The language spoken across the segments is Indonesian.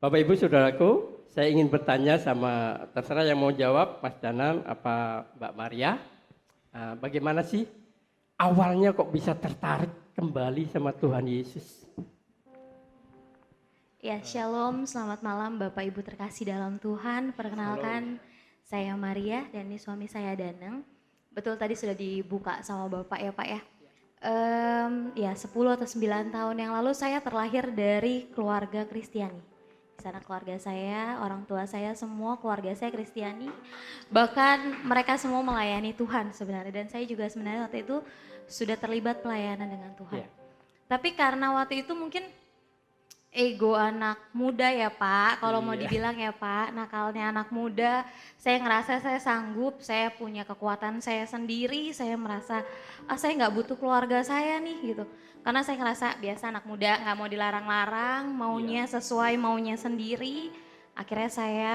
Bapak Ibu Saudaraku, saya ingin bertanya sama terserah yang mau jawab, Mas Danan apa Mbak Maria. Bagaimana sih awalnya kok bisa tertarik kembali sama Tuhan Yesus? Ya, shalom, selamat malam Bapak Ibu terkasih dalam Tuhan. Perkenalkan, saya Maria dan ini suami saya Danang. Betul tadi sudah dibuka sama Bapak ya Pak ya. Ya 10 atau 9 tahun yang lalu saya terlahir dari keluarga Kristiani. Di sana keluarga saya, orang tua saya semua keluarga saya Kristiani. Bahkan mereka semua melayani Tuhan sebenarnya. Dan saya juga sebenarnya waktu itu sudah terlibat pelayanan dengan Tuhan. Tapi karena waktu itu mungkin ego anak muda ya Pak, kalau mau dibilang ya Pak, nakalnya anak muda, saya ngerasa saya sanggup, saya punya kekuatan saya sendiri, saya merasa saya nggak butuh keluarga saya nih gitu. Karena saya ngerasa biasa anak muda nggak mau dilarang-larang, maunya sesuai maunya sendiri. Akhirnya saya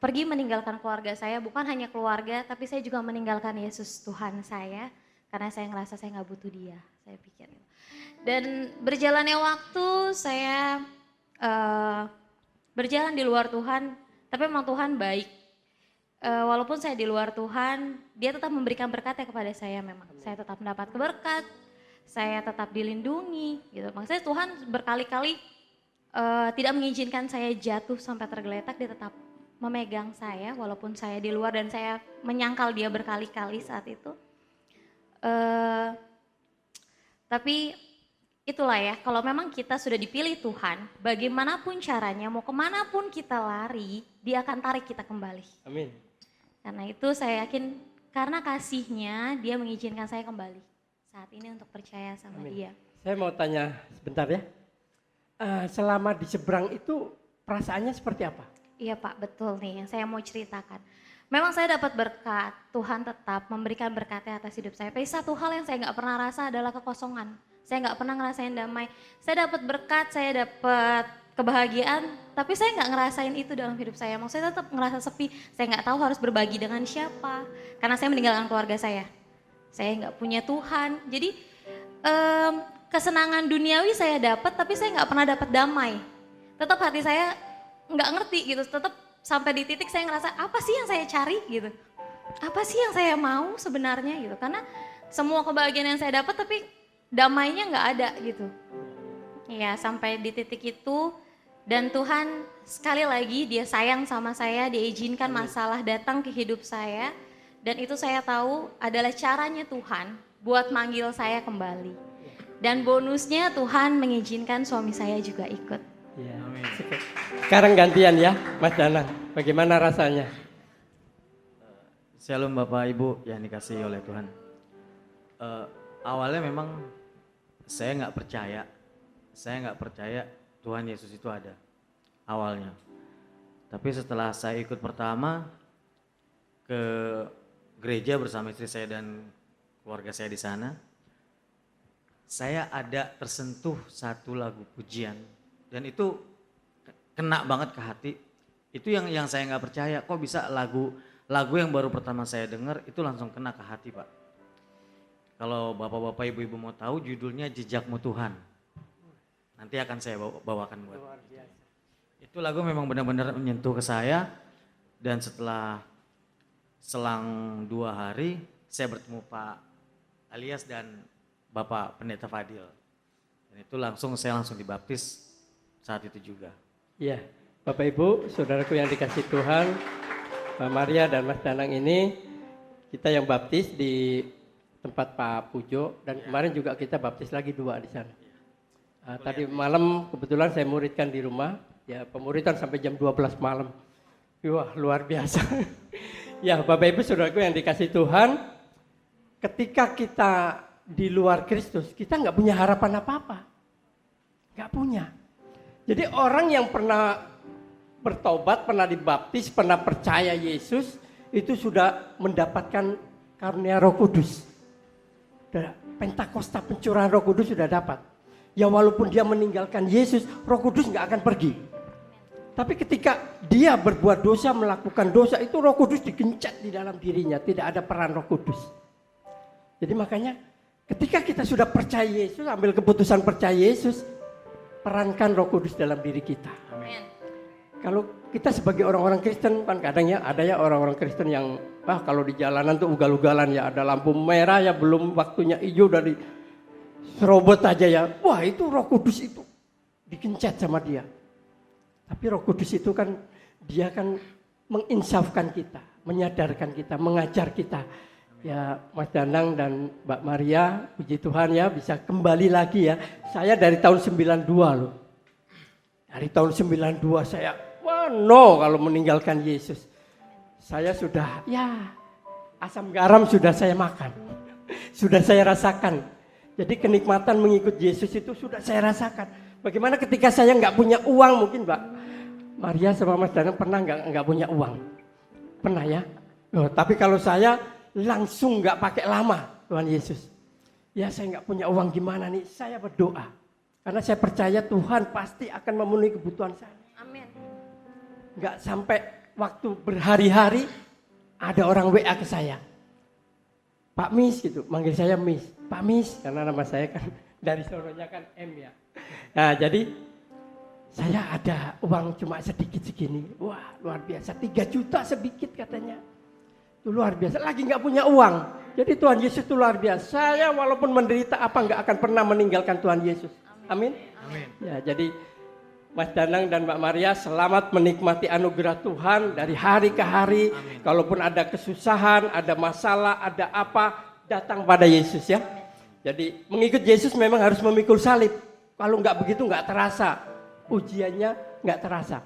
pergi meninggalkan keluarga saya, bukan hanya keluarga, tapi saya juga meninggalkan Yesus Tuhan saya, karena saya ngerasa saya nggak butuh Dia, saya pikir. Dan berjalannya waktu saya berjalan di luar Tuhan, tapi memang Tuhan baik. Walaupun saya di luar Tuhan, Dia tetap memberikan berkatnya kepada saya memang. Saya tetap mendapat berkat, saya tetap dilindungi. Gitu. Maksudnya Tuhan berkali-kali tidak mengizinkan saya jatuh sampai tergeletak, Dia tetap memegang saya walaupun saya di luar dan saya menyangkal Dia berkali-kali saat itu. Tapi itulah ya, kalau memang kita sudah dipilih Tuhan, bagaimanapun caranya, mau kemanapun kita lari, Dia akan tarik kita kembali. Amin. Karena itu saya yakin, karena kasih-Nya, Dia mengizinkan saya kembali saat ini untuk percaya sama Dia. Saya mau tanya sebentar ya, selama di seberang itu perasaannya seperti apa? Iya Pak, betul nih yang saya mau ceritakan. Memang saya dapat berkat, Tuhan tetap memberikan berkatnya atas hidup saya. Tapi satu hal yang saya nggak pernah rasa adalah kekosongan. Saya nggak pernah ngerasain damai. Saya dapat berkat, saya dapat kebahagiaan, tapi saya nggak ngerasain itu dalam hidup saya. Maksudnya saya tetap ngerasa sepi. Saya nggak tahu harus berbagi dengan siapa. Karena saya meninggalkan keluarga saya. Saya nggak punya Tuhan. Jadi kesenangan duniawi saya dapat, tapi saya nggak pernah dapat damai. Tetap hati saya nggak ngerti gitu. Tetap sampai di titik saya ngerasa apa sih yang saya cari gitu. Apa sih yang saya mau sebenarnya gitu. Karena semua kebahagiaan yang saya dapat tapi damainya nggak ada gitu. Ya sampai di titik itu dan Tuhan sekali lagi Dia sayang sama saya, Dia izinkan masalah datang ke hidup saya dan itu saya tahu adalah caranya Tuhan buat manggil saya kembali. Dan bonusnya Tuhan mengizinkan suami saya juga ikut. Ya. Sekarang gantian ya, Mas Danang. Bagaimana rasanya? Shalom Bapak Ibu yang dikasihi oleh Tuhan. Awalnya memang saya nggak percaya Tuhan Yesus itu ada awalnya. Tapi setelah saya ikut pertama ke gereja bersama istri saya dan keluarga saya di sana, saya ada tersentuh satu lagu pujian dan itu kena banget ke hati. Itu yang saya nggak percaya, kok bisa lagu yang baru pertama saya dengar itu langsung kena ke hati Pak. Kalau bapak-bapak ibu-ibu mau tahu judulnya Jejakmu Tuhan. Nanti akan saya bawakan buat. Itu lagu memang benar-benar menyentuh ke saya dan setelah selang 2 hari saya bertemu Pak Alias dan Bapak Pendeta Fadil. Dan itu saya langsung dibaptis saat itu juga. Iya, Bapak Ibu, saudaraku yang dikasih Tuhan, Mbak Maria dan Mas Danang ini kita yang baptis di tempat Pak Pujo dan kemarin juga kita baptis lagi 2 di sana. Tadi malam kebetulan saya muridkan di rumah, ya pemuridan sampai jam 12 malam. Wah luar biasa. Ya Bapak Ibu saudaraku yang dikasih Tuhan, ketika kita di luar Kristus kita nggak punya harapan apa-apa, nggak punya. Jadi orang yang pernah bertobat, pernah dibaptis, pernah percaya Yesus itu sudah mendapatkan karunia Roh Kudus. Pentakosta pencurahan Roh Kudus sudah dapat. Ya walaupun dia meninggalkan Yesus, Roh Kudus nggak akan pergi. Tapi ketika dia berbuat dosa, melakukan dosa, itu Roh Kudus digencet di dalam dirinya, tidak ada peran Roh Kudus. Jadi makanya ketika kita sudah percaya Yesus, ambil keputusan percaya Yesus, perankan Roh Kudus dalam diri kita. Amin. kalau kita sebagai orang-orang Kristen kan kadang ya ada ya orang-orang Kristen yang kalau di jalanan tuh ugal-ugalan ya, ada lampu merah ya belum waktunya hijau dari serobot aja ya. Wah itu Roh Kudus itu dikencet sama dia. Tapi Roh Kudus itu kan dia kan menginsafkan kita, menyadarkan kita, mengajar kita. Ya Mas Danang dan Mbak Maria, puji Tuhan ya bisa kembali lagi ya. Saya dari tahun 92 loh. Dari tahun 92 saya kalau meninggalkan Yesus. Saya sudah asam garam sudah saya makan. Sudah saya rasakan. Jadi kenikmatan mengikut Yesus itu sudah saya rasakan. Bagaimana ketika saya nggak punya uang, mungkin Mbak Maria sama Mas Danang pernah nggak punya uang? Pernah ya? Tapi kalau saya langsung nggak pakai lama, Tuhan Yesus. Ya saya nggak punya uang gimana nih? Saya berdoa. Karena saya percaya Tuhan pasti akan memenuhi kebutuhan saya. Amin. Nggak sampai waktu berhari-hari ada orang WA ke saya. Pak Mis gitu, manggil saya Mis. Pak Mis, karena nama saya kan dari sononya kan M ya. Nah jadi saya ada uang cuma sedikit segini. Wah luar biasa, 3 juta sedikit katanya. Itu luar biasa, lagi nggak punya uang. Jadi Tuhan Yesus itu luar biasa. Saya walaupun menderita nggak akan pernah meninggalkan Tuhan Yesus. Amin. Amin. Ya jadi Mas Danang dan Mbak Maria selamat menikmati anugerah Tuhan dari hari ke hari. Amin. Kalaupun ada kesusahan, ada masalah, ada apa, datang pada Yesus ya. Jadi mengikut Yesus memang harus memikul salib. Kalau nggak begitu nggak terasa. Ujiannya nggak terasa.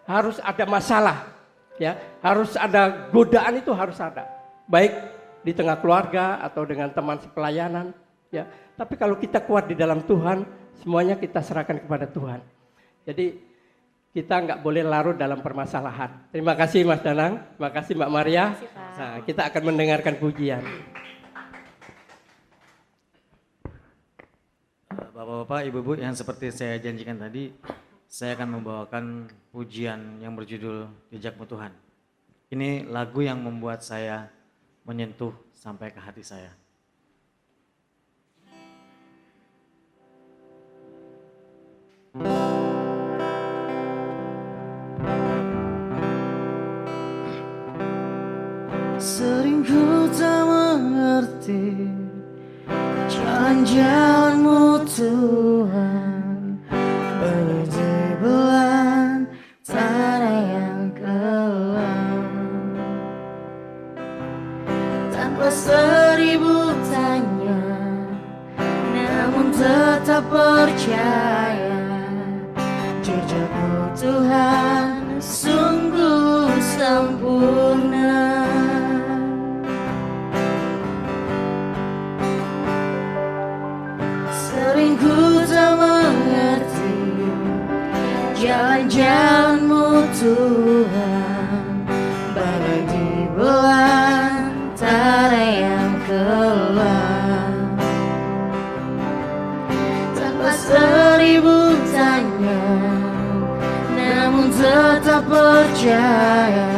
Harus ada masalah, ya. Harus ada godaan, itu harus ada. Baik di tengah keluarga atau dengan teman sepelayanan, ya. Tapi kalau kita kuat di dalam Tuhan, semuanya kita serahkan kepada Tuhan. Jadi kita nggak boleh larut dalam permasalahan. Terima kasih Mas Danang, terima kasih Mbak Maria. Terima kasih, Pak. Nah, kita akan mendengarkan pujian. Bapak-bapak, ibu-ibu, yang seperti saya janjikan tadi, saya akan membawakan pujian yang berjudul Jejakmu Tuhan. Ini lagu yang membuat saya menyentuh sampai ke hati saya. Sering ku tak mengerti jalan-jalanmu Tuhan, banyak di belantara yang kelam. Tanpa 1000 tanya, namun tetap percaya, jejakmu Tuhan sungguh sempurna. Sering ku tak mengerti jalan-jalanmu Tuhan, bagai di belantara yang kelam. Tanpa 1000 tanya, namun tetap percaya,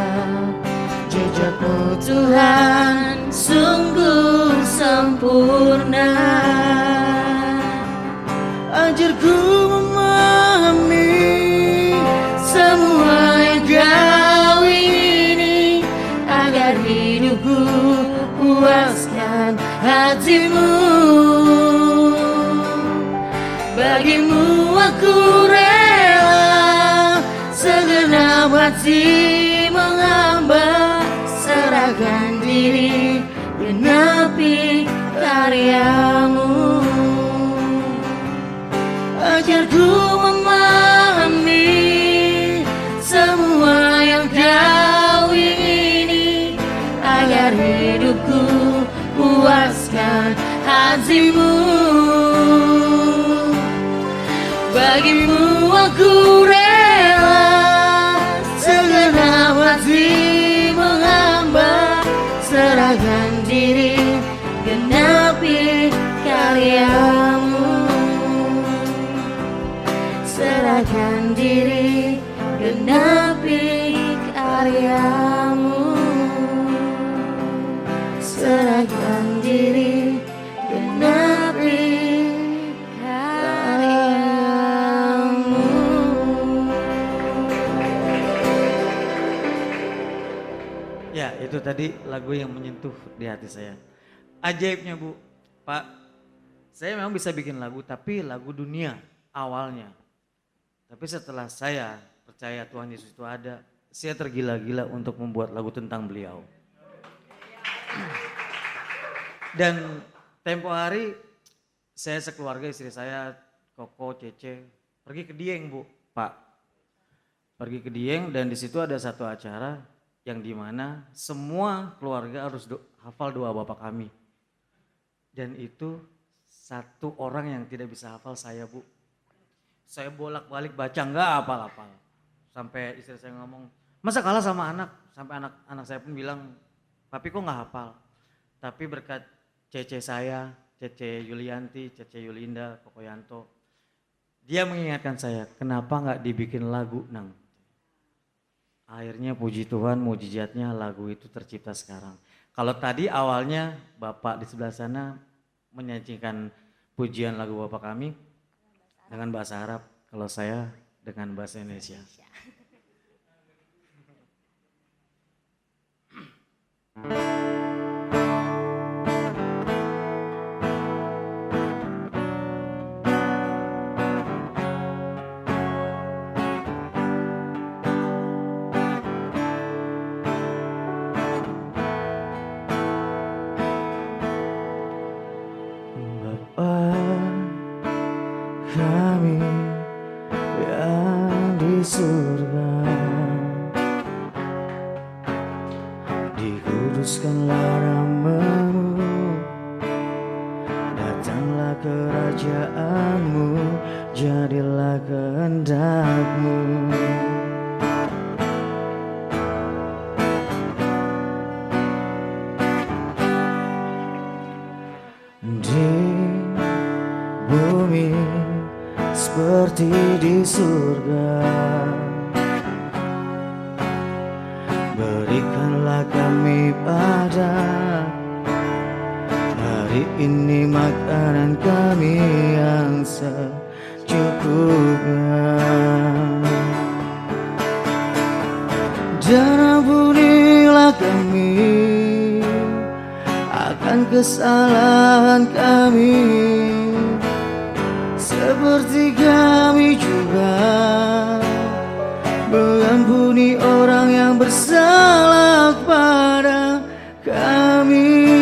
jejakmu Tuhan sungguh sempurna. Ajarku memahami semua yang kau ingini, agar hidupku puaskan hatimu. Bagimu aku rela segenap hati mengambah, serahkan diri genapi karyamu. Ajarku memahami semua yang kau ingini, agar hidupku puaskan hatimu. Bagimu aku rela segenap hati mengambah, serahkan diri genapi karyamu. Serahkan diri genapi karyamu. Serahkan diri genapi karyamu. Ya, itu tadi lagu yang menyentuh di hati saya. Ajaibnya Bu, Pak, saya memang bisa bikin lagu, tapi lagu dunia awalnya. Tapi setelah saya percaya Tuhan Yesus itu ada, saya tergila-gila untuk membuat lagu tentang beliau. Dan tempo hari saya sekeluarga, istri saya, Koko, Cece, pergi ke Dieng Bu, Pak. Pergi ke Dieng dan di situ ada satu acara yang dimana semua keluarga harus hafal doa Bapa kami. Dan itu satu orang yang tidak bisa hafal saya Bu. Saya bolak-balik baca nggak hafal-hafal. Sampai istri saya ngomong, masa kalah sama anak? Sampai anak saya pun bilang, papi kok nggak hafal? Tapi berkat Cece saya, Cece Yulianti, Cece Yulinda, Koko Yanto, dia mengingatkan saya, kenapa nggak dibikin lagu Nang? Akhirnya puji Tuhan, mujizatnya lagu itu tercipta sekarang. Kalau tadi awalnya Bapak di sebelah sana menyanyikan pujian lagu Bapak kami dengan bahasa Arab, kalau saya dengan bahasa Indonesia. Bapa kami yang di surga, dikuduskanlah namamu, datanglah kerajaanmu, jadilah kehendakmu. Di bumi seperti di surga, berikanlah kami pada hari ini makanan kami yang secukupnya, dan ampunilah kami akan kesalahan kami, seperti kami juga mengampuni orang yang bersalah pada kami.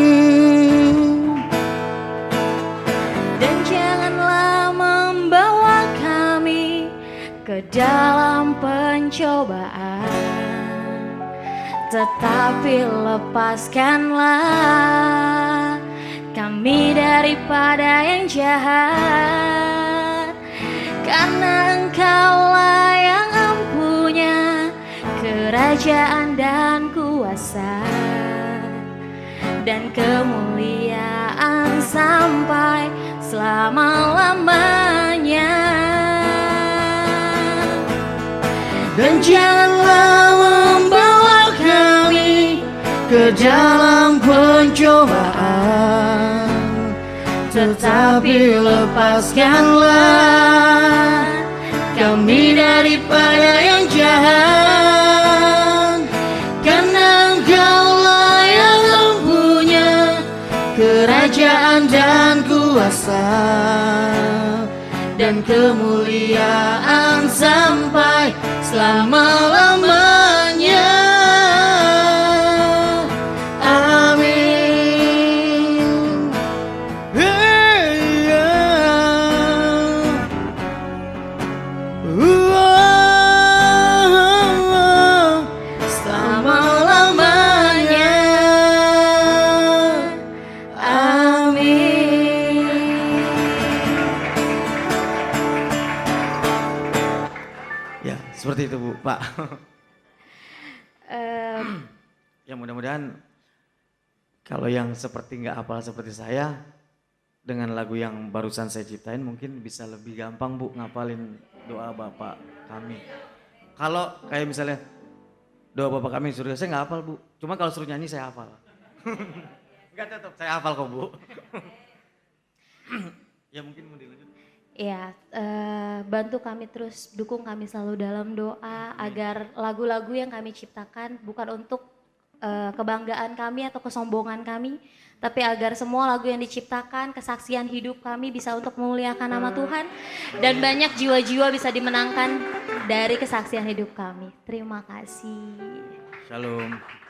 Dan janganlah membawa kami ke dalam pencobaan, tetapi lepaskanlah kami daripada yang jahat, karena Engkaulah yang empunya kerajaan dan kuasa dan kemuliaan sampai selama-lamanya. Dan janganlah membawa kami ke dalam pencobaan, tetapi lepaskanlah kami daripada yang jahat, karena Engkaulah yang empunya kerajaan dan kuasa dan kemuliaan sampai selama-lamanya. Amin. Selama-lamanya. Amin. Ya, seperti itu Bu, Pak. Em, Ya mudah-mudahan kalau yang seperti nggak hafal seperti saya, dengan lagu yang barusan saya ciptain mungkin bisa lebih gampang Bu ngapalin doa Bapak kami. Kalau kayak misalnya doa Bapak kami di surga, saya nggak hafal Bu. Cuma kalau suruh nyanyi saya hafal. Enggak, tetap saya hafal kok Bu. Ya mungkin mau dilanjut. Ya, bantu kami terus, dukung kami selalu dalam doa agar lagu-lagu yang kami ciptakan bukan untuk kebanggaan kami atau kesombongan kami, tapi agar semua lagu yang diciptakan, kesaksian hidup kami bisa untuk memuliakan nama Tuhan dan banyak jiwa-jiwa bisa dimenangkan dari kesaksian hidup kami. Terima kasih. Shalom.